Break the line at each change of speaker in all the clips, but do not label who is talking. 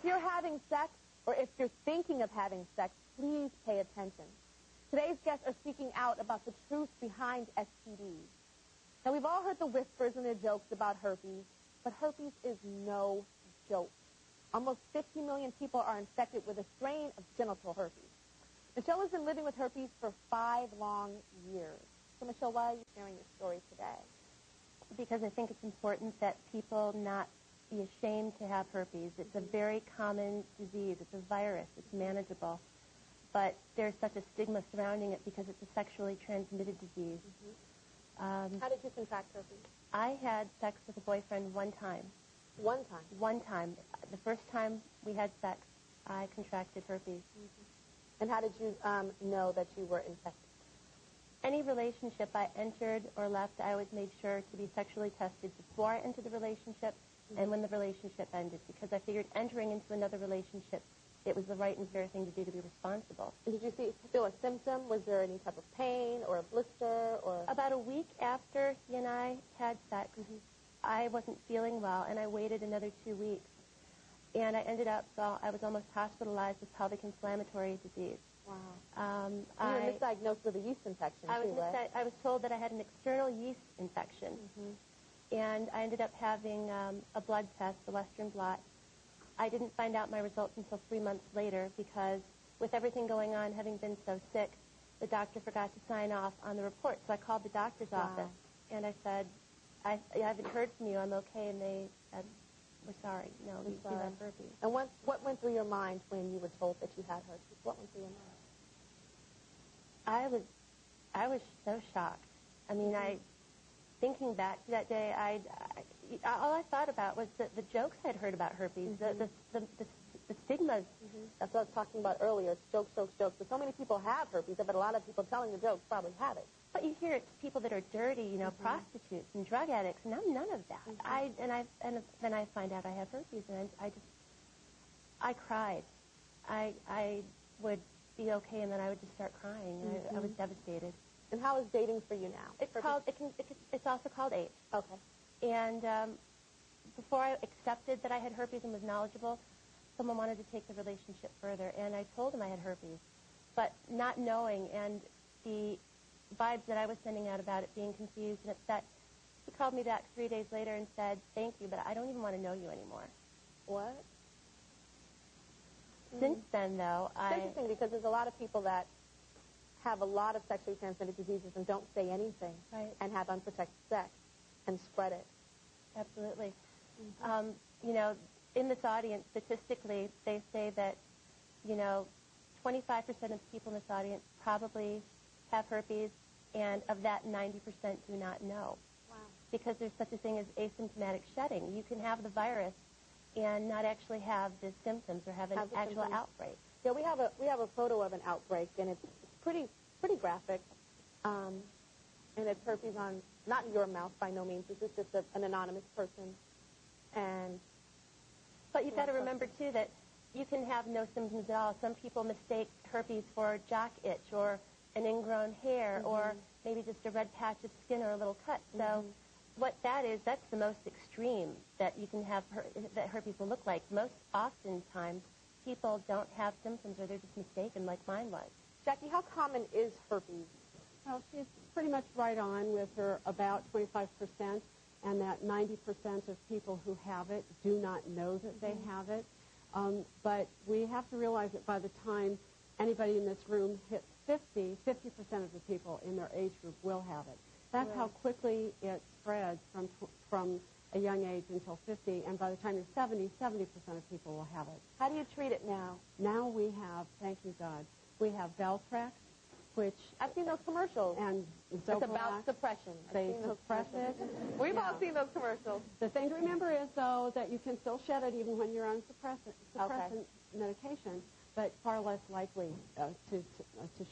If you're having sex, or if you're thinking of having sex, please pay attention. Today's guests are speaking out about the truth behind STDs. Now, we've all heard the whispers and the jokes about herpes, but herpes is no joke. Almost 50 million people are infected with a strain of genital herpes. Michelle has been living with herpes for 5 long years. So, Michelle, why are you sharing your story today?
Because I think it's important that people not be ashamed to have herpes. It's a very common disease. It's a virus. It's manageable. But there's such a stigma surrounding it because it's a sexually transmitted disease.
How did you contract herpes?
I had sex with a boyfriend one time.
One time?
One time. The first time we had sex, I contracted herpes.
And how did you know that you were infected?
Any relationship I entered or left, I always made sure to be sexually tested before I entered the relationship and when the relationship ended, because I figured entering into another relationship, it was the right and fair thing to do to be responsible.
And did you feel a symptom? Was there any type of pain or a blister? Or
About a week after he and I had sex, I wasn't feeling well, and I waited another 2 weeks. And I ended up, I was almost hospitalized with pelvic inflammatory disease.
Wow. You were misdiagnosed with a yeast infection, right?
I was told that I had an external yeast infection. And I ended up having a blood test, the Western blot. I didn't find out my results until 3 months later because with everything going on, having been so sick, the doctor forgot to sign off on the report. So I called the doctor's office, and I said, I haven't heard from you. I'm okay. And they said, we're sorry. No, you have herpes.
And what went through your mind when you were told that you had herpes? What went through your mind?
I was so shocked. I mean, thinking back to that day, all I thought about was the jokes I'd heard about herpes, the stigmas.
That's what I was talking about earlier. It's jokes, jokes, jokes. But so many people have herpes, but a lot of people telling the jokes probably have it.
But you hear it's people that are dirty, you know, prostitutes and drug addicts, and I'm none of that. And then I find out I have herpes, and I cried. I would be okay, and then I would just start crying. I was devastated.
And how is dating for you now?
It's also called AIDS.
Okay.
And before I accepted that I had herpes and was knowledgeable, someone wanted to take the relationship further, and I told him I had herpes, but not knowing, and the vibes that I was sending out about it being confused and upset, he called me back 3 days later and said, thank you, but I don't even want to know you anymore.
What?
Since then, though,
It's interesting because there's a lot of people that have a lot of sexually transmitted diseases and don't say anything and have unprotected sex and spread it.
Absolutely. You know, in this audience, statistically, they say that, you know, 25% of people in this audience probably have herpes, and of that, 90% do not know.
Wow. Because
there's such a thing as asymptomatic shedding. You can have the virus and not actually have the symptoms or have an actual outbreak.
Yeah, we have a photo of an outbreak, and it's pretty graphic. And it's herpes on, not your mouth by no means. This is just an anonymous person.
But you've got to remember, too, that you can have no symptoms at all. Some people mistake herpes for jock itch or an ingrown hair or maybe just a red patch of skin or a little cut. So what that is, that's the most extreme that you can have, that herpes will look like. Most oftentimes, people don't have symptoms or they're just mistaken like mine was.
Jackie, how common is herpes?
Well, she's pretty much right on with her about 25%, and that 90% of people who have it do not know that they have it. But we have to realize that by the time anybody in this room hits 50% of the people in their age group will have it. That's how quickly it spreads from a young age until 50, and by the time you're 70% of people will have it.
How do you treat it now?
Now we have, thank you God, we have Valtrex, which...
I've seen those commercials.
And
it's about suppression.
They suppress it.
We've all seen those commercials.
The thing to remember is, though, that you can still shed it even when you're on suppressant medication, but far less likely to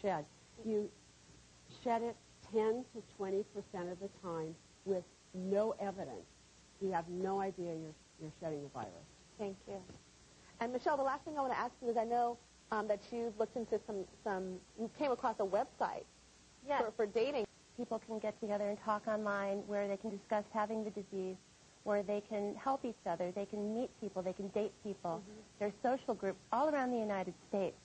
shed. You shed it 10 to 20% of the time with no evidence. You have no idea you're shedding the virus.
Thank you. And Michelle, the last thing I want to ask you is I know that you've looked into you came across a website for dating.
People can get together and talk online where they can discuss having the disease where they can help each other, they can meet people, they can date people. There's social groups all around the United States.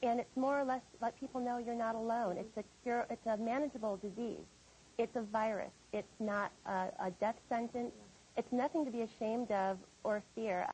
And it's more or less let people know you're not alone. It's a manageable disease. It's a virus. It's not a death sentence. It's nothing to be ashamed of or fear.